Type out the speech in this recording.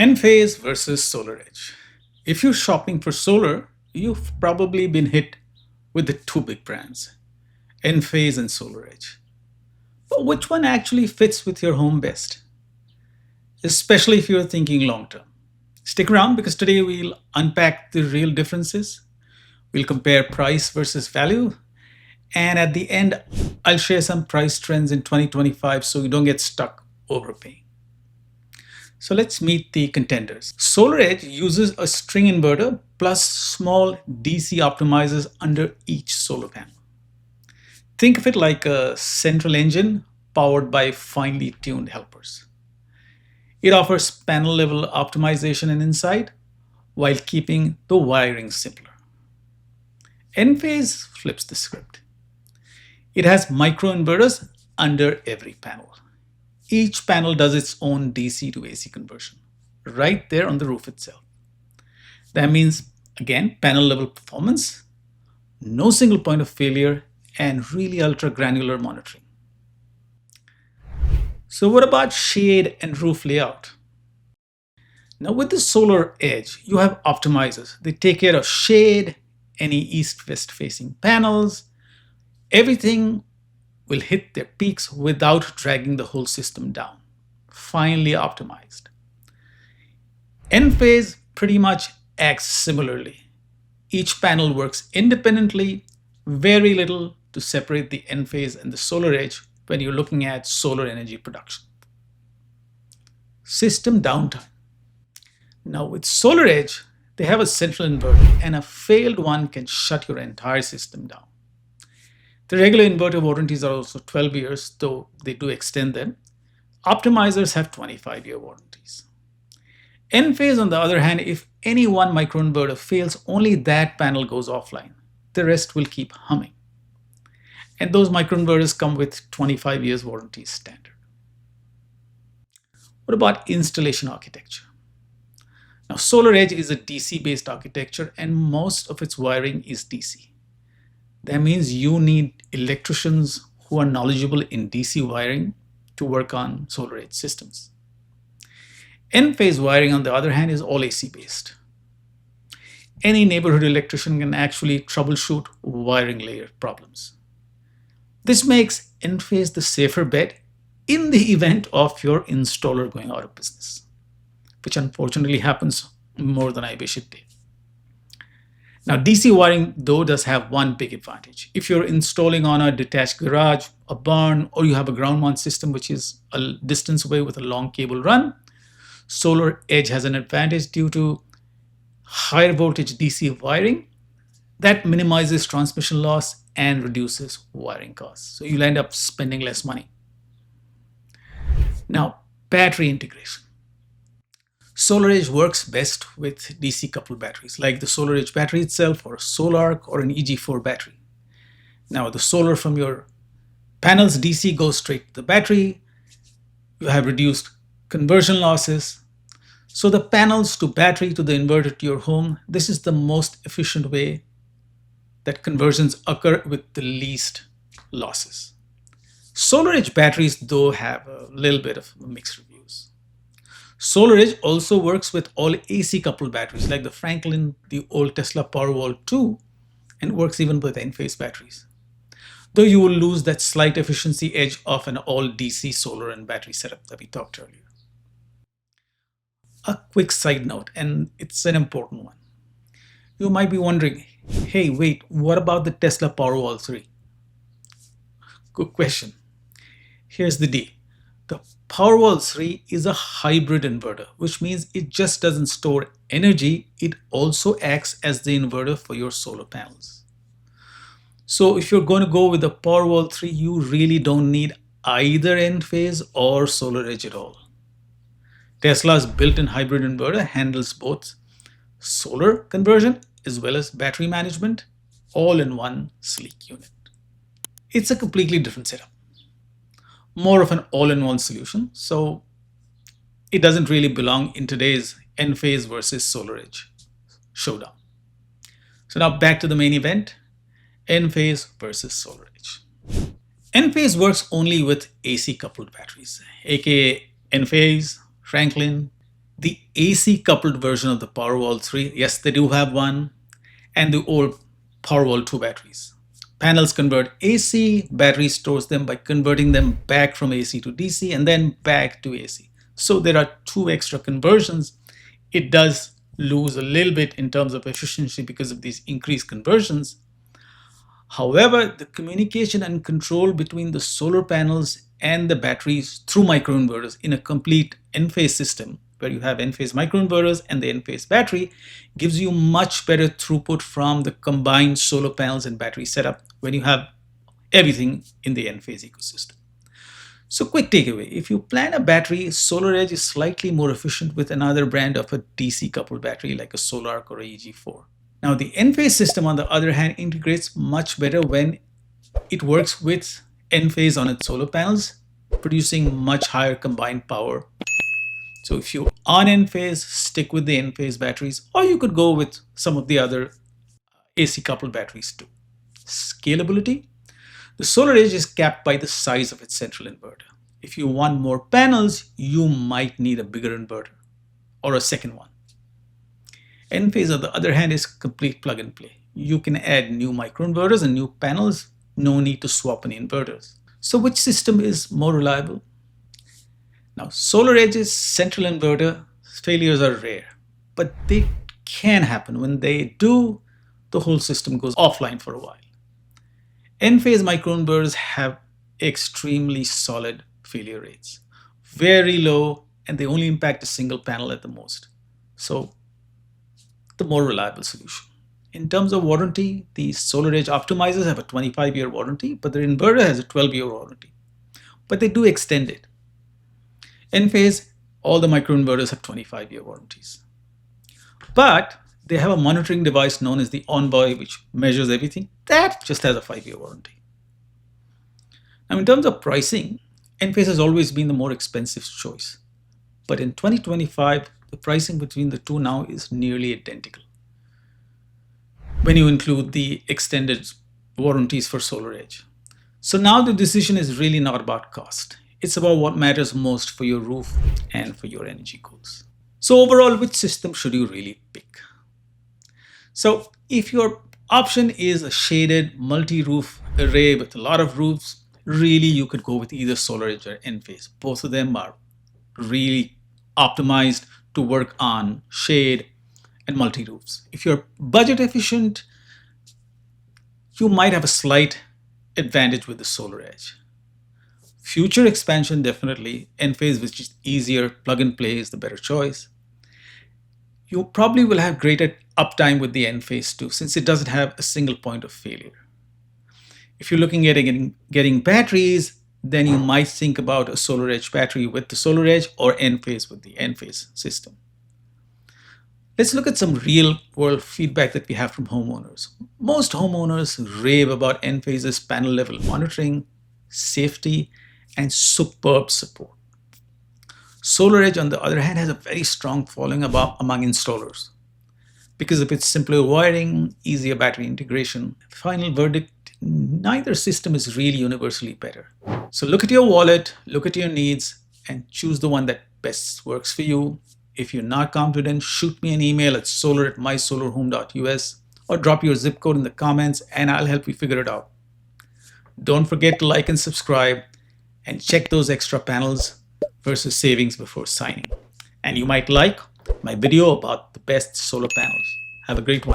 Enphase versus SolarEdge. If you're shopping for solar, you've probably been hit with the two big brands, Enphase and SolarEdge. But which one actually fits with your home best? Especially if you're thinking long term. Stick around because today we'll unpack the real differences. We'll compare price versus value. And at the end, I'll share some price trends in 2025 so you don't get stuck overpaying. So let's meet the contenders. SolarEdge uses a string inverter plus small DC optimizers under each solar panel. Think of it like a central engine powered by finely tuned helpers. It offers panel level optimization and insight while keeping the wiring simpler. Enphase flips the script. It has microinverters under every panel. Each panel does its own DC to AC conversion, right there on the roof itself. That means, again, panel level performance, no single point of failure, and really ultra granular monitoring. So what about shade and roof layout? Now with the SolarEdge, you have optimizers. They take care of shade, any east-west facing panels, everything will hit their peaks without dragging the whole system down. Finely optimized. Enphase pretty much acts similarly. Each panel works independently, very little to separate the Enphase and the SolarEdge when you're looking at solar energy production. System downtime. Now with SolarEdge, they have a central inverter and a failed one can shut your entire system down. The regular inverter warranties are also 12 years, though they do extend them. Optimizers have 25-year warranties. Enphase, on the other hand, if any one microinverter fails, only that panel goes offline. The rest will keep humming. And those microinverters come with 25 years warranties standard. What about installation architecture? Now, SolarEdge is a DC-based architecture and most of its wiring is DC. That means you need electricians who are knowledgeable in DC wiring to work on SolarEdge systems. Enphase wiring, on the other hand, is all AC based. Any neighborhood electrician can actually troubleshoot wiring layer problems. This makes Enphase the safer bet in the event of your installer going out of business, which unfortunately happens more than I wish it did. Now, DC wiring, though, does have one big advantage. If you're installing on a detached garage, a barn, or you have a ground mount system which is a distance away with a long cable run, SolarEdge has an advantage due to higher voltage DC wiring that minimizes transmission loss and reduces wiring costs. So you'll end up spending less money. Now, battery integration. SolarEdge works best with DC coupled batteries, like the SolarEdge battery itself, or a SolarArc, or an EG4 battery. Now, the solar from your panels DC goes straight to the battery. You have reduced conversion losses. So the panels to battery to the inverter to your home, this is the most efficient way that conversions occur with the least losses. SolarEdge batteries, though, have a little bit of mixed reviews. SolarEdge also works with all AC coupled batteries like the Franklin, the old Tesla Powerwall 2, and works even with Enphase batteries. Though you will lose that slight efficiency edge of an all DC solar and battery setup that we talked earlier. A quick side note, and it's an important one. You might be wondering, hey, wait, what about the Tesla Powerwall 3? Good question. Here's the deal. The Powerwall 3 is a hybrid inverter, which means it just doesn't store energy, it also acts as the inverter for your solar panels. So if you're going to go with the Powerwall 3, you really don't need either Enphase or SolarEdge at all. Tesla's built-in hybrid inverter handles both solar conversion as well as battery management, all in one sleek unit. It's a completely different setup. More of an all-in-one solution, so it doesn't really belong in today's Enphase versus SolarEdge showdown. So now back to the main event, Enphase versus SolarEdge. Enphase works only with AC coupled batteries, aka Enphase, Franklin, the AC coupled version of the Powerwall 3. Yes, they do have one, and the old Powerwall 2 batteries. Panels convert AC, battery stores them by converting them back from AC to DC and then back to AC. So there are two extra conversions. It does lose a little bit in terms of efficiency because of these increased conversions. However, the communication and control between the solar panels and the batteries through microinverters in a complete Enphase system, where you have Enphase microinverters and the Enphase battery, gives you much better throughput from the combined solar panels and battery setup when you have everything in the Enphase ecosystem. So quick takeaway, if you plan a battery, SolarEdge is slightly more efficient with another brand of a DC coupled battery like a SolarArc or a EG4. Now the Enphase system on the other hand integrates much better when it works with Enphase on its solar panels, producing much higher combined power. So if you're on Enphase, stick with the Enphase batteries, or you could go with some of the other AC coupled batteries too. Scalability. The SolarEdge is capped by the size of its central inverter. If you want more panels, you might need a bigger inverter or a second one. Enphase, on the other hand, is complete plug and play. You can add new microinverters and new panels, no need to swap any inverters. So which system is more reliable? Now, SolarEdge's central inverter failures are rare, but they can happen. When they do, the whole system goes offline for a while. Enphase microinverters have extremely solid failure rates, very low, and they only impact a single panel at the most. So the more reliable solution. In terms of warranty, the SolarEdge optimizers have a 25-year warranty, but their inverter has a 12-year warranty. But they do extend it. Enphase, all the microinverters have 25-year warranties. But they have a monitoring device known as the Envoy, which measures everything. That just has a 5-year warranty. Now, in terms of pricing, Enphase has always been the more expensive choice. But in 2025, the pricing between the two now is nearly identical, when you include the extended warranties for SolarEdge. So now the decision is really not about cost. It's about what matters most for your roof and for your energy goals. So overall, which system should you really pick? So if your option is a shaded multi-roof array with a lot of roofs, really you could go with either SolarEdge or Enphase. Both of them are really optimized to work on shade and multi-roofs. If you're budget efficient, you might have a slight advantage with the SolarEdge. Future expansion, definitely Enphase, which is easier, plug and play is the better choice. You probably will have greater uptime with the Enphase too, since it doesn't have a single point of failure. If you're looking at getting batteries, then you might think about a SolarEdge battery with the SolarEdge or Enphase with the Enphase system. Let's look at some real world feedback that we have from homeowners. Most homeowners rave about Enphase's panel level monitoring, safety, and superb support. SolarEdge, on the other hand, has a very strong following among installers because of its simpler wiring, easier battery integration. Final verdict, neither system is really universally better. So look at your wallet, look at your needs, and choose the one that best works for you. If you're not confident, shoot me an email at solar@mysolarhome.us or drop your zip code in the comments and I'll help you figure it out. Don't forget to like and subscribe and check those extra panels versus savings before signing. And you might like my video about the best solar panels. Have a great one.